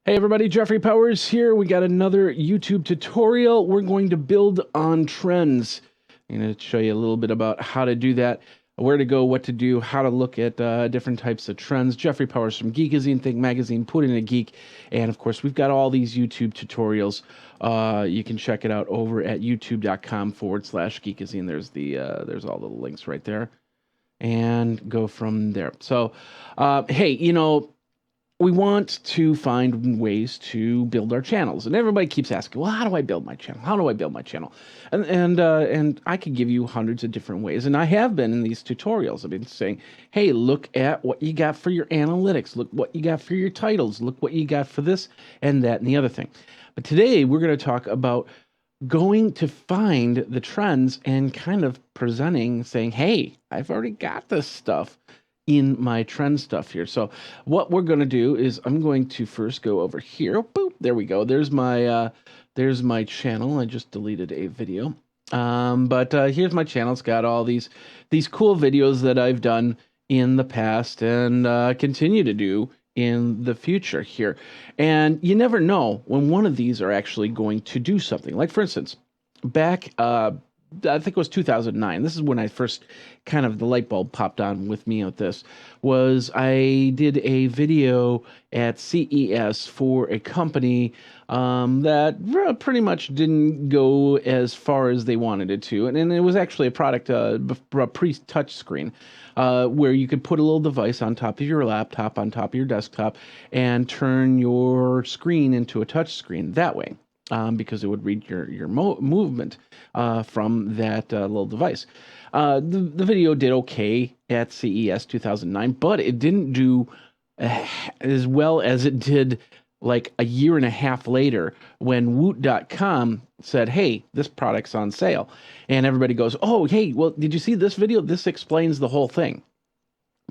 Hey everybody, Jeffrey Powers here. We got another YouTube tutorial. We're going to build on trends. I'm going to show you a little bit about how to do that, where to go, what to do, how to look at different types of trends. Jeffrey Powers from Geekazine, Think Magazine, Put in a Geek. And of course, we've got all these YouTube tutorials. You can check it out over at youtube.com/Geekazine. There's all the links right there. And go from there. So, hey, we want to find ways to build our channels, and everybody keeps asking, "Well, how do I build my channel? How do I build my channel?" And I could give you hundreds of different ways, and I have been in these tutorials. I've been saying, "Hey, look at what you got for your analytics. Look what you got for your titles. Look what you got for this and that and the other thing." But today we're going to talk about going to find the trends and kind of presenting, saying, "Hey, I've already got this stuff in my trend stuff here." So what we're going to do is I'm going to first go over here. Boop, there we go. There's my channel. I just deleted a video. But here's my channel. It's got all these cool videos that I've done in the past and continue to do in the future here. And you never know when one of these are actually going to do something. Like for instance, back I think it was 2009. This is when I first kind of the light bulb popped on with me at this. Was I did a video at CES for a company that pretty much didn't go as far as they wanted it to, and it was actually a product, a pre-touch screen, where you could put a little device on top of your laptop, on top of your desktop, and turn your screen into a touch screen that way. Because it would read your movement from that little device. The video did okay at CES 2009, but it didn't do as well as it did like a year and a half later when Woot.com said, "Hey, this product's on sale." And everybody goes, "Oh, hey, well, did you see this video? This explains the whole thing."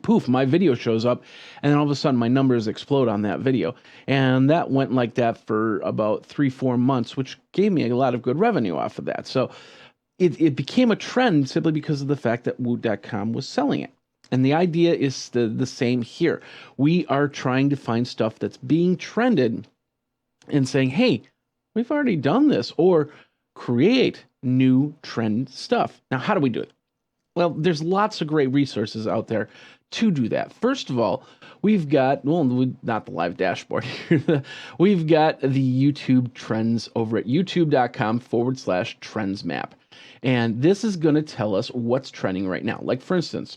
Poof, my video shows up, and then all of a sudden my numbers explode on that video. And that went like that for about 3-4 months, which gave me a lot of good revenue off of that. So it became a trend simply because of the fact that Woot.com was selling it. And the idea is the same here. We are trying to find stuff that's being trended and saying, "Hey, we've already done this," or create new trend stuff. Now, how do we do it? Well, there's lots of great resources out there to do that. First of all, we've got, well, not the live dashboard here. We've got the YouTube trends over at youtube.com/trends map. And this is going to tell us what's trending right now. Like, for instance,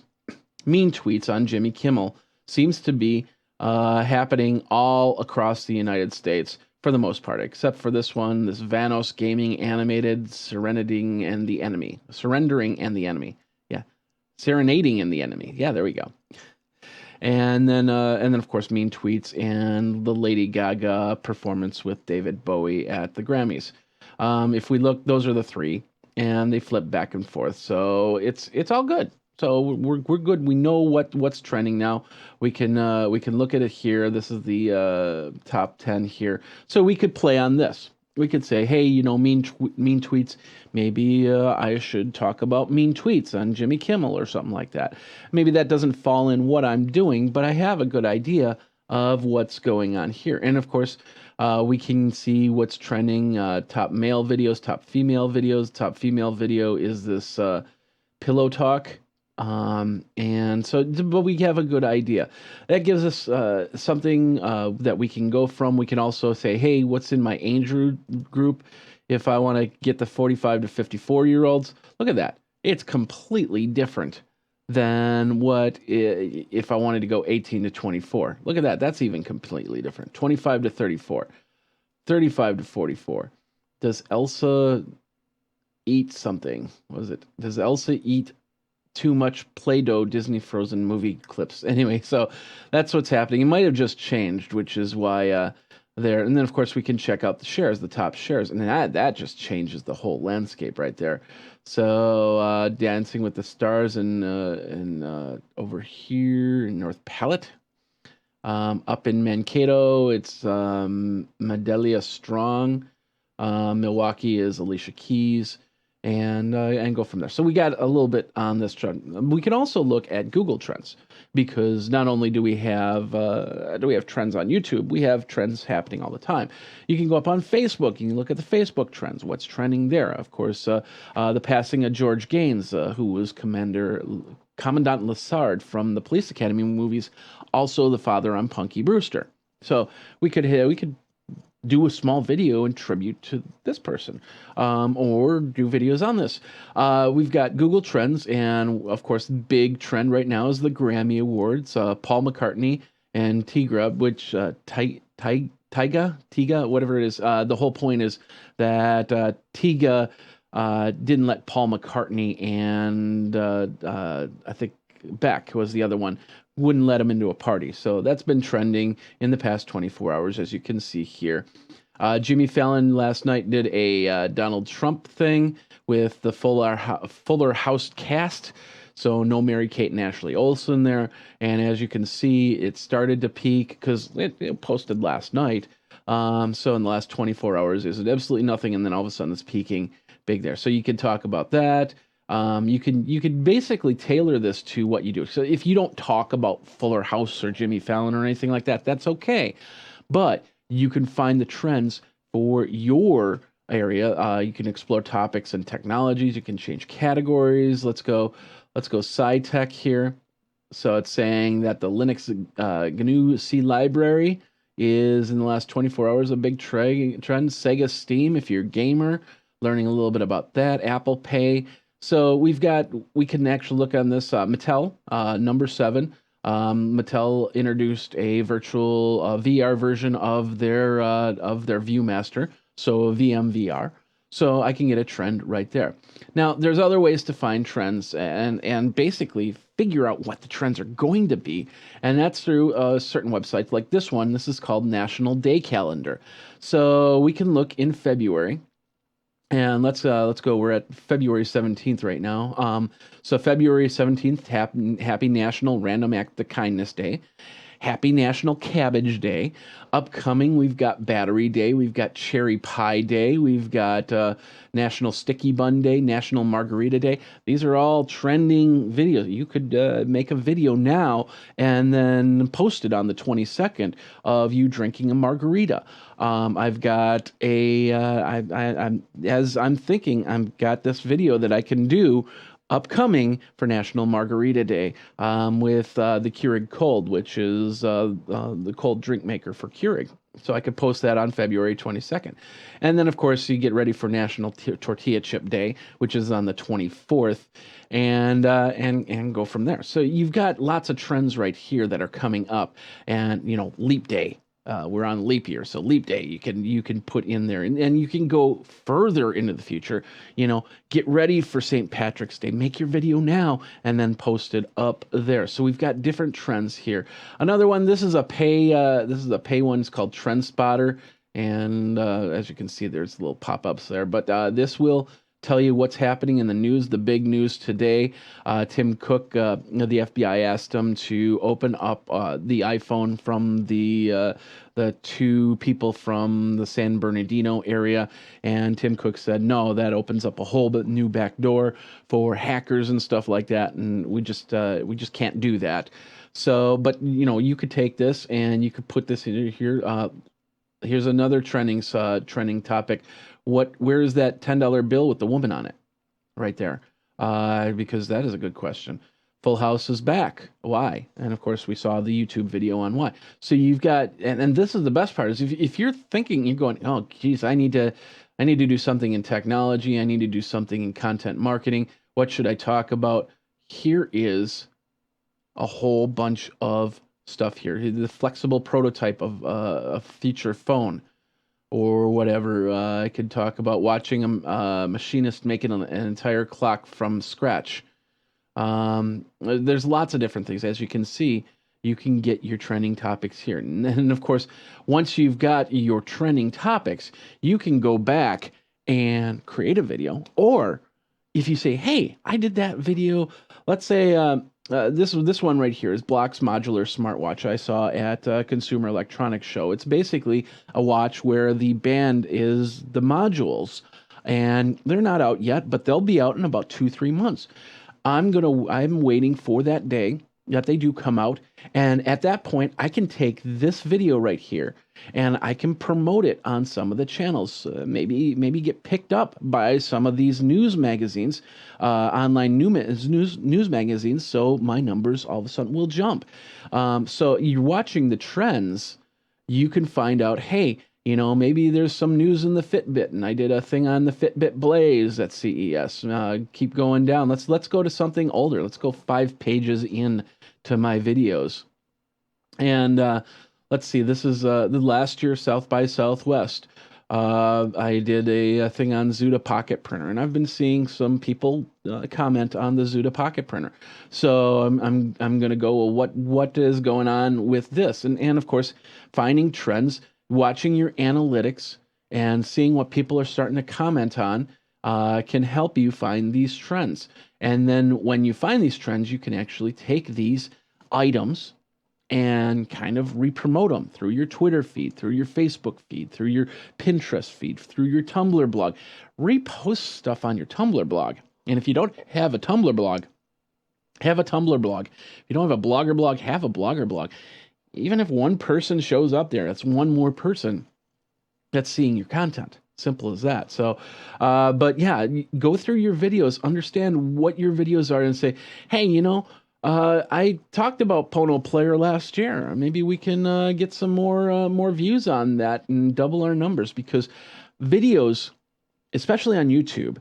mean tweets on Jimmy Kimmel seems to be happening all across the United States for the most part, except for this one, this Vanos Gaming animated Surrendering and the Enemy. Yeah. Serenading and the Enemy. Yeah, there we go. And then of course, mean tweets and the Lady Gaga performance with David Bowie at the Grammys. If we look, those are the three, and they flip back and forth. So it's all good. So we're good. We know what's trending now. We can look at it here. This is the top 10 here. So we could play on this. We could say, "Hey, mean tweets. Maybe I should talk about mean tweets on Jimmy Kimmel or something like that." Maybe that doesn't fall in what I'm doing, but I have a good idea of what's going on here. And of course, we can see what's trending. Top male videos, top female videos. Top female video is this pillow talk. And so, but we have a good idea. That gives us something that we can go from. We can also say, "Hey, what's in my age group?" If I want to get the 45 to 54-year-olds, look at that. It's completely different than what if I wanted to go 18 to 24. Look at that. That's even completely different. 25 to 34, 35 to 44. Does Elsa eat something? What is it? Does Elsa eat too much Play-Doh Disney Frozen movie clips? Anyway, so that's what's happening. It might have just changed, which is why there. And then, of course, we can check out the shares, the top shares. And then that just changes the whole landscape right there. So Dancing with the Stars and over here in North Palette. Up in Mankato, it's Madelia Strong. Milwaukee is Alicia Keys. and go from there. So we got a little bit on this trend. We can also look at Google Trends, because not only do we have trends on YouTube, we have trends happening all the time. You can go up on Facebook. You can look at the Facebook trends. What's trending there? Of course, the passing of George Gaines, who was Commandant Lassard from the Police Academy movies, also the father on Punky Brewster. So we could do a small video in tribute to this person, or do videos on this. We've got Google Trends, and of course, the big trend right now is the Grammy Awards. Paul McCartney and Tigra, which Tiga, whatever it is. The whole point is that Tiga didn't let Paul McCartney and I think Beck was the other one, wouldn't let him into a party. So that's been trending in the past 24 hours, as you can see here. Jimmy Fallon last night did a Donald Trump thing with the Fuller House cast. So no Mary-Kate and Ashley Olsen there. And as you can see, it started to peak because it posted last night. So in the last 24 hours, there's absolutely nothing. And then all of a sudden it's peaking big there. So you can talk about that. You can basically tailor this to what you do. So if you don't talk about Fuller House or Jimmy Fallon or anything like that, that's okay. But you can find the trends for your area. You can explore topics and technologies. You can change categories. Let's go sci-tech here. So it's saying that the Linux GNU C library is in the last 24 hours a big trend. Sega Steam, if you're a gamer, learning a little bit about that. Apple Pay. So we can actually look on this. Mattel, number 7. Mattel introduced a virtual VR version of their ViewMaster, so VMVR. So I can get a trend right there. Now, there's other ways to find trends and basically figure out what the trends are going to be, and that's through certain websites like this one. This is called National Day Calendar. So we can look in February. And let's go. We're at February 17th right now. So February 17th, happy National Random Act of Kindness Day. Happy National Cabbage Day. Upcoming, we've got Battery Day. We've got Cherry Pie Day. We've got National Sticky Bun Day, National Margarita Day. These are all trending videos. You could make a video now and then post it on the 22nd of you drinking a margarita. I've got as I'm thinking, I've got this video that I can do upcoming for National Margarita Day with the Keurig Cold, which is the cold drink maker for Keurig. So I could post that on February 22nd. And then, of course, you get ready for National Tortilla Chip Day, which is on the 24th, and go from there. So you've got lots of trends right here that are coming up. And, Leap Day. We're on leap year, so leap day you can put in there, and you can go further into the future. Get ready for St. Patrick's Day. Make your video now and then post it up there. So we've got different trends here. Another one. This is a pay one. It's called Trend Spotter, and as you can see, there's little pop-ups there. But this will tell you what's happening in the news. The big news today, Tim Cook, the FBI asked him to open up the iPhone from the 2 people from the San Bernardino area, and Tim Cook said, no, that opens up a whole new back door for hackers and stuff like that, and we just can't do that. So, but you could take this and you could put this in here. Here's another trending topic. Where is that $10 bill with the woman on it? Right there. Because that is a good question. Full House is back. Why? And of course we saw the YouTube video on why. So you've got, and this is the best part, is if you're thinking, you're going, oh geez, I need to do something in technology, I need to do something in content marketing. What should I talk about? Here is a whole bunch of stuff here. The flexible prototype of a feature phone. Or whatever. I could talk about watching a machinist making an entire clock from scratch. There's lots of different things. As you can see, you can get your trending topics here. And then, of course, once you've got your trending topics, you can go back and create a video. Or if you say, hey, I did that video, let's say this one right here is Block's modular smartwatch I saw at Consumer Electronics Show. It's basically a watch where the band is the modules and they're not out yet, but they'll be out in about 2-3 months. I'm waiting for that day that they do come out. And at that point, I can take this video right here and I can promote it on some of the channels. Maybe get picked up by some of these news magazines, online news magazines. So my numbers all of a sudden will jump. So you're watching the trends. You can find out, hey, maybe there's some news in the Fitbit, and I did a thing on the Fitbit Blaze at CES. Keep going down. Let's go to something older. Let's go 5 pages in to my videos. And let's see. This is the last year South by Southwest. I did a thing on Zuda Pocket Printer, and I've been seeing some people comment on the Zuda Pocket Printer. So I'm going to go, well, what is going on with this? And of course, finding trends, watching your analytics and seeing what people are starting to comment on can help you find these trends. And then when you find these trends, you can actually take these items and kind of re-promote them through your Twitter feed, through your Facebook feed, through your Pinterest feed, through your Tumblr blog. Repost stuff on your Tumblr blog. And if you don't have a Tumblr blog, have a Tumblr blog. If you don't have a Blogger blog, have a Blogger blog. Even if one person shows up there, that's one more person that's seeing your content. Simple as that. So, but yeah, go through your videos, understand what your videos are, and say, hey, I talked about Pono Player last year. Maybe we can get some more views on that and double our numbers, because videos, especially on YouTube,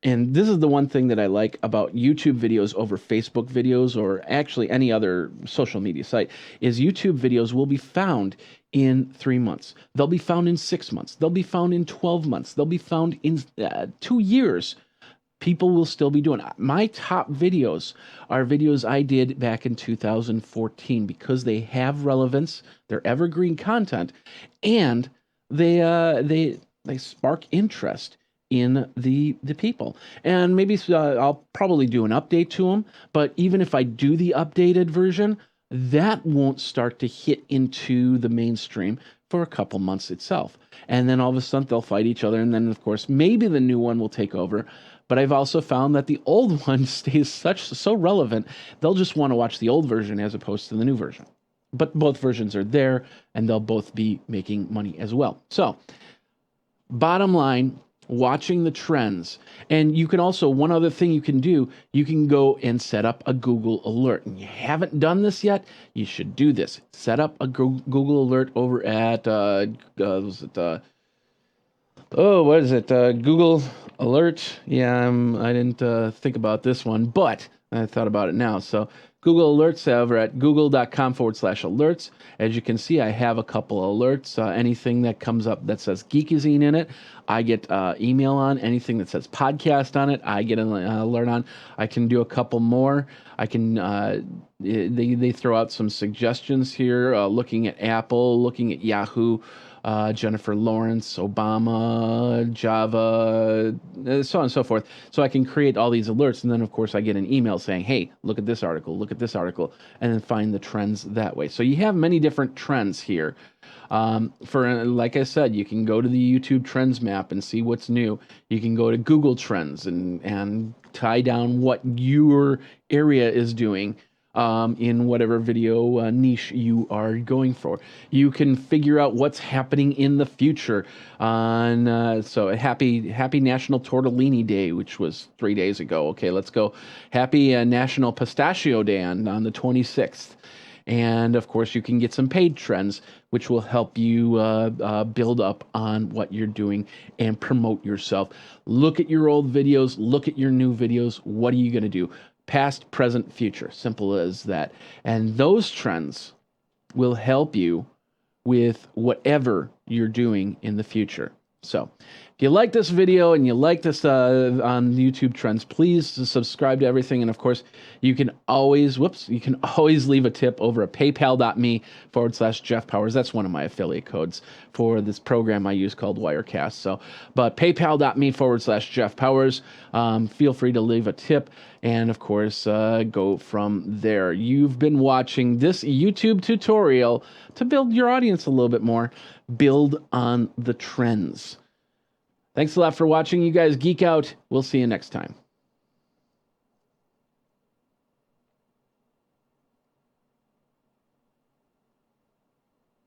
and this is the one thing that I like about YouTube videos over Facebook videos or actually any other social media site, is YouTube videos will be found in 3 months. They'll be found in 6 months. They'll be found in 12 months. They'll be found in 2 years. People will still be doing it. My top videos are videos I did back in 2014 because they have relevance, they're evergreen content, and they spark interest in the people. And maybe I'll probably do an update to them, but even if I do the updated version, that won't start to hit into the mainstream for a couple months itself. And then all of a sudden they'll fight each other, and then of course maybe the new one will take over. But I've also found that the old one stays so relevant, they'll just want to watch the old version as opposed to the new version. But both versions are there, and they'll both be making money as well. So, bottom line, watching the trends. And you can also, one other thing you can do, you can go and set up a Google alert. And you haven't done this yet, you should do this. Set up a Google alert over at, Google Alert. Yeah, I didn't think about this one, but I thought about it now. So Google Alerts over at google.com/alerts. As you can see, I have a couple of alerts. Anything that comes up that says Geekazine in it, I get email on. Anything that says podcast on it, I get an alert on. I can do a couple more. I can. They throw out some suggestions here, looking at Apple, looking at Yahoo, Jennifer Lawrence, Obama, Java, so on and so forth. So I can create all these alerts, and then of course I get an email saying, hey, look at this article, and then find the trends that way. So you have many different trends here. Like I said, you can go to the YouTube Trends map and see what's new. You can go to Google Trends and tie down what your area is doing. In whatever video niche you are going for. You can figure out what's happening in the future. So happy National Tortellini Day, which was 3 days ago. Okay, let's go. Happy National Pistachio Day on the 26th. And of course, you can get some paid trends, which will help you build up on what you're doing and promote yourself. Look at your old videos, look at your new videos. What are you going to do? Past, present, future. Simple as that. And those trends will help you with whatever you're doing in the future. So if you like this video and you like this on YouTube Trends, please subscribe to everything. And of course, you can always leave a tip over at paypal.me/Jeff Powers. That's one of my affiliate codes for this program I use called Wirecast. So, but paypal.me/Jeff Powers. Feel free to leave a tip. And of course, go from there. You've been watching this YouTube tutorial to build your audience a little bit more. Build on the trends. Thanks a lot for watching. You guys geek out. We'll see you next time.